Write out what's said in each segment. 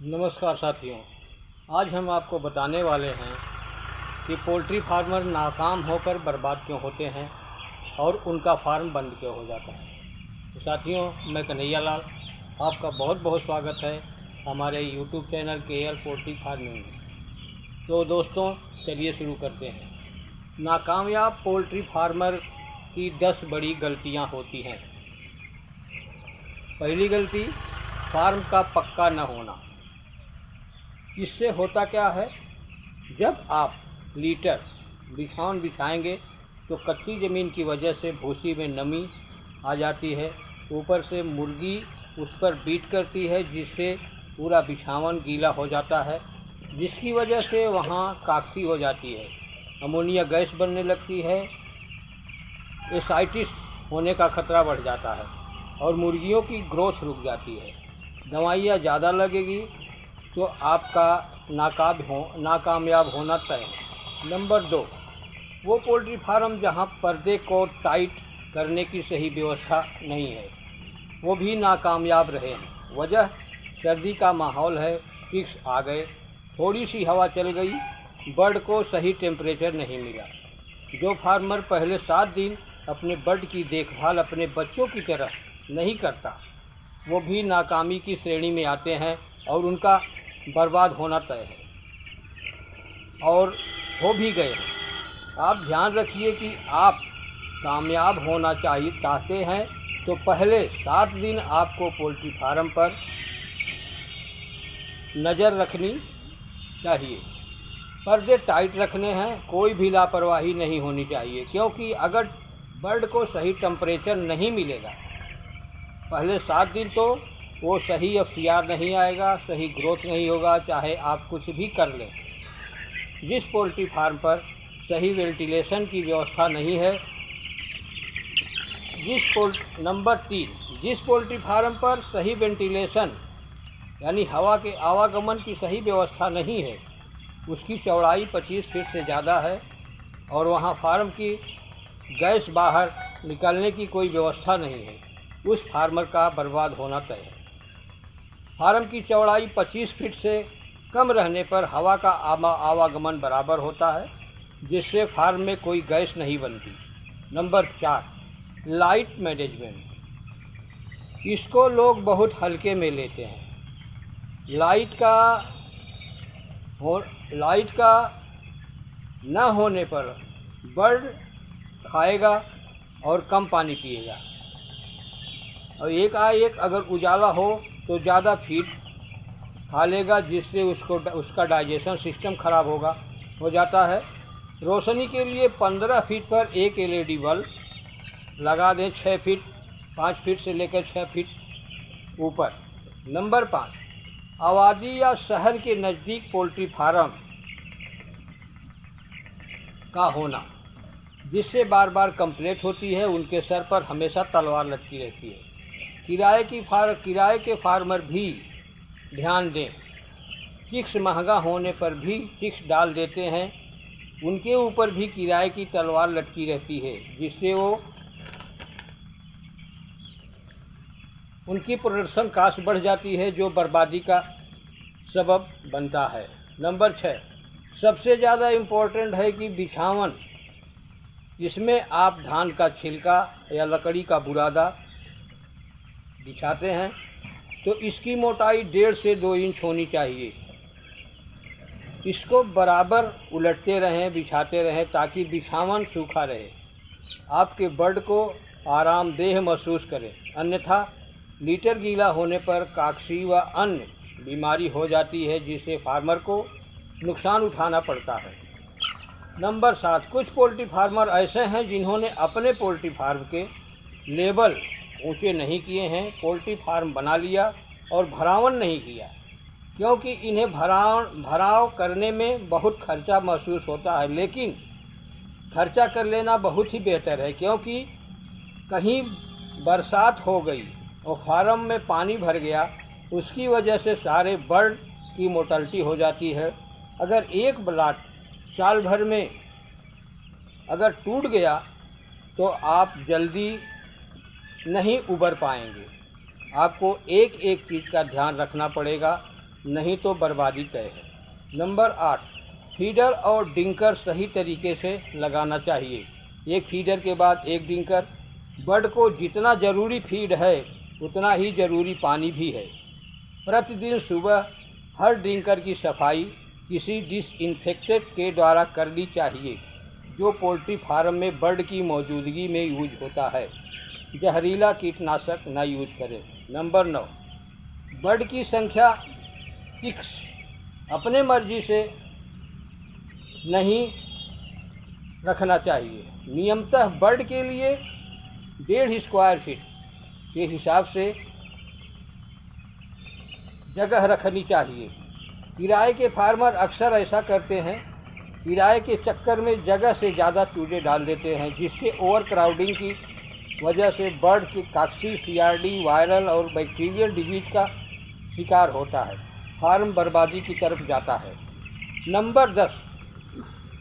नमस्कार साथियों, आज हम आपको बताने वाले हैं कि पोल्ट्री फार्मर नाकाम होकर बर्बाद क्यों होते हैं और उनका फार्म बंद क्यों हो जाता है। तो साथियों, मैं कन्हैया लाल आपका बहुत बहुत स्वागत है हमारे YouTube channel KL poultry farming में। तो दोस्तों, चलिए शुरू करते हैं। नाकामयाब पोल्ट्री फार्मर की 10 बड़ी गलतियां होती हैं। पहली गलती, फार्म का पक्का न होना। इससे होता क्या है, जब आप लीटर बिछावन बिछाएंगे तो कच्ची ज़मीन की वजह से भूसी में नमी आ जाती है। ऊपर से मुर्गी उस पर बीट करती है, जिससे पूरा बिछावन गीला हो जाता है, जिसकी वजह से वहाँ काकसी हो जाती है, अमोनिया गैस बनने लगती है, एसाइटिस होने का खतरा बढ़ जाता है और मुर्गियों की ग्रोथ रुक जाती है। दवाइयाँ ज़्यादा लगेगी तो आपका नाकामयाब होना तय है। नंबर 2, वो पोल्ट्री फार्म जहां पर्दे को टाइट करने की सही व्यवस्था नहीं है, वो भी नाकामयाब रहे हैं। वजह, सर्दी का माहौल है, फिक्स आ गए, थोड़ी सी हवा चल गई, बर्ड को सही टेम्परेचर नहीं मिला। जो फार्मर पहले 7 दिन अपने बर्ड की देखभाल अपने बच्चों की तरह नहीं करता, वो भी नाकामी की श्रेणी में आते हैं और उनका बर्बाद होना तय है और हो भी गए हैं। आप ध्यान रखिए कि आप कामयाब होना चाहते हैं तो पहले 7 दिन आपको पोल्ट्री फार्म पर नज़र रखनी चाहिए। पर्दे टाइट रखने हैं, कोई भी लापरवाही नहीं होनी चाहिए, क्योंकि अगर बर्ड को सही टेम्परेचर नहीं मिलेगा पहले 7 दिन तो वो सही FCR नहीं आएगा, सही ग्रोथ नहीं होगा, चाहे आप कुछ भी कर लें। जिस पोल्ट्री फार्म पर सही वेंटिलेशन की व्यवस्था नहीं है, नंबर 3, जिस पोल्ट्री फार्म पर सही वेंटिलेशन यानी हवा के आवागमन की सही व्यवस्था नहीं है, उसकी चौड़ाई 25 फीट से ज़्यादा है और वहाँ फार्म की गैस बाहर निकलने की कोई व्यवस्था नहीं है, उस फार्मर का बर्बाद होना तय है। फार्म की चौड़ाई 25 फीट से कम रहने पर हवा का आवागमन बराबर होता है, जिससे फार्म में कोई गैस नहीं बनती। Number 4, light management. इसको लोग बहुत हल्के में लेते हैं। लाइट का न होने पर बर्ड खाएगा और कम पानी पिएगा, और एकाएक अगर उजाला हो तो ज़्यादा फीड खा लेगा, जिससे उसका डाइजेशन सिस्टम खराब हो जाता है। रोशनी के लिए 15 फीट पर एक LED बल्ब लगा दें, 5 फीट से लेकर 6 फीट ऊपर। नंबर 5, आबादी या शहर के नज़दीक पोल्ट्री फार्म का होना, जिससे बार बार कंप्लेंट होती है, उनके सर पर हमेशा तलवार लटकी रहती है। किराए के फार्मर भी ध्यान दें। चिक्स महंगा होने पर भी चिक्स डाल देते हैं, उनके ऊपर भी किराए की तलवार लटकी रहती है, जिससे उनकी प्रोडक्शन कास्ट बढ़ जाती है, जो बर्बादी का सबब बनता है। नंबर 6, सबसे ज़्यादा इम्पोर्टेंट है कि बिछावन, इसमें आप धान का छिलका या लकड़ी का बुरादा बिछाते हैं तो इसकी मोटाई 1.5 से 2 इंच होनी चाहिए। इसको बराबर उलटते रहें, बिछाते रहें, ताकि बिछावन सूखा रहे, आपके बर्ड को आरामदेह महसूस करें। अन्यथा लीटर गीला होने पर काकसी व अन्य बीमारी हो जाती है, जिससे फार्मर को नुकसान उठाना पड़ता है। नंबर 7, कुछ पोल्ट्री फार्मर ऐसे हैं जिन्होंने अपने पोल्ट्री फार्म के लेवल ऊंचे नहीं किए हैं, पोल्ट्री फार्म बना लिया और भरावन नहीं किया, क्योंकि इन्हें भराव करने में बहुत खर्चा महसूस होता है। लेकिन खर्चा कर लेना बहुत ही बेहतर है, क्योंकि कहीं बरसात हो गई और फार्म में पानी भर गया, उसकी वजह से सारे बर्ड की मोर्टेलिटी हो जाती है। अगर एक ब्लाट साल भर में अगर टूट गया तो आप जल्दी नहीं उबर पाएंगे। आपको एक एक चीज़ का ध्यान रखना पड़ेगा, नहीं तो बर्बादी तय है। नंबर 8, फीडर और डिंकर सही तरीके से लगाना चाहिए। एक फीडर के बाद एक डिंकर। बर्ड को जितना ज़रूरी फीड है उतना ही ज़रूरी पानी भी है। प्रतिदिन सुबह हर डिंकर की सफाई किसी डिसइंफेक्टेंट के द्वारा करनी चाहिए जो पोल्ट्री फार्म में बर्ड की मौजूदगी में यूज होता है। जहरीला कीटनाशक न यूज करें। नंबर 9, बर्ड की संख्या चिक्स अपने मर्जी से नहीं रखना चाहिए। नियमतः बर्ड के लिए 1.5 स्क्वायर फीट के हिसाब से जगह रखनी चाहिए। किराए के फार्मर अक्सर ऐसा करते हैं, किराए के चक्कर में जगह से ज़्यादा चूजे डाल देते हैं, जिससे ओवर क्राउडिंग की वजह से बर्ड के कॉक्सी, CRD, वायरल और बैक्टीरियल डिजीज का शिकार होता है। फार्म बर्बादी की तरफ जाता है। नंबर 10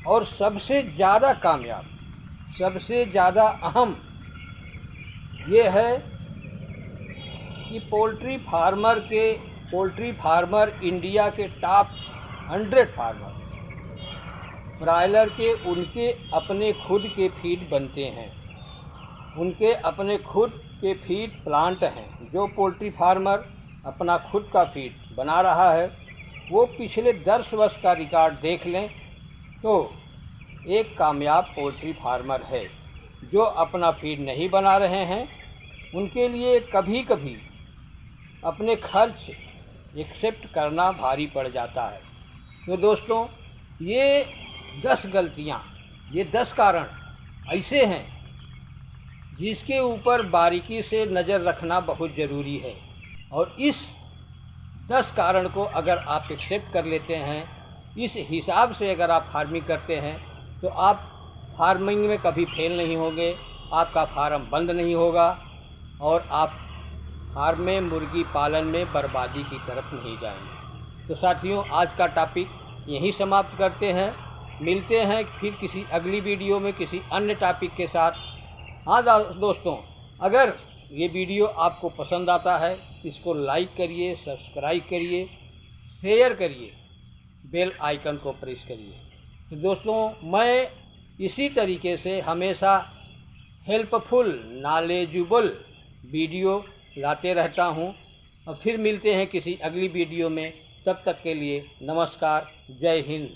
और सबसे ज़्यादा कामयाब, सबसे ज़्यादा अहम ये है कि पोल्ट्री फार्मर इंडिया के टॉप 100 फार्मर ब्रायलर के उनके अपने खुद के फीड बनते हैं, उनके अपने खुद के फीड प्लांट हैं। जो पोल्ट्री फार्मर अपना खुद का फीड बना रहा है वो पिछले 10 वर्ष का रिकॉर्ड देख लें तो एक कामयाब पोल्ट्री फार्मर है। जो अपना फीड नहीं बना रहे हैं उनके लिए कभी कभी अपने खर्च एक्सेप्ट करना भारी पड़ जाता है। तो दोस्तों, ये 10 गलतियाँ, ये 10 कारण ऐसे हैं जिसके ऊपर बारीकी से नज़र रखना बहुत ज़रूरी है। और इस 10 कारण को अगर आप एक्सेप्ट कर लेते हैं, इस हिसाब से अगर आप फार्मिंग करते हैं तो आप फार्मिंग में कभी फेल नहीं होंगे, आपका फार्म बंद नहीं होगा और आप फार्म में मुर्गी पालन में बर्बादी की तरफ नहीं जाएंगे। तो साथियों, आज का टॉपिक यहीं समाप्त करते हैं। मिलते हैं फिर किसी अगली वीडियो में किसी अन्य टॉपिक के साथ। हाँ दोस्तों, अगर ये वीडियो आपको पसंद आता है इसको लाइक करिए, सब्सक्राइब करिए, शेयर करिए, बेल आइकन को प्रेस करिए। तो दोस्तों, मैं इसी तरीके से हमेशा हेल्पफुल, नॉलेजेबल वीडियो लाते रहता हूँ। और फिर मिलते हैं किसी अगली वीडियो में। तब तक के लिए नमस्कार, जय हिंद।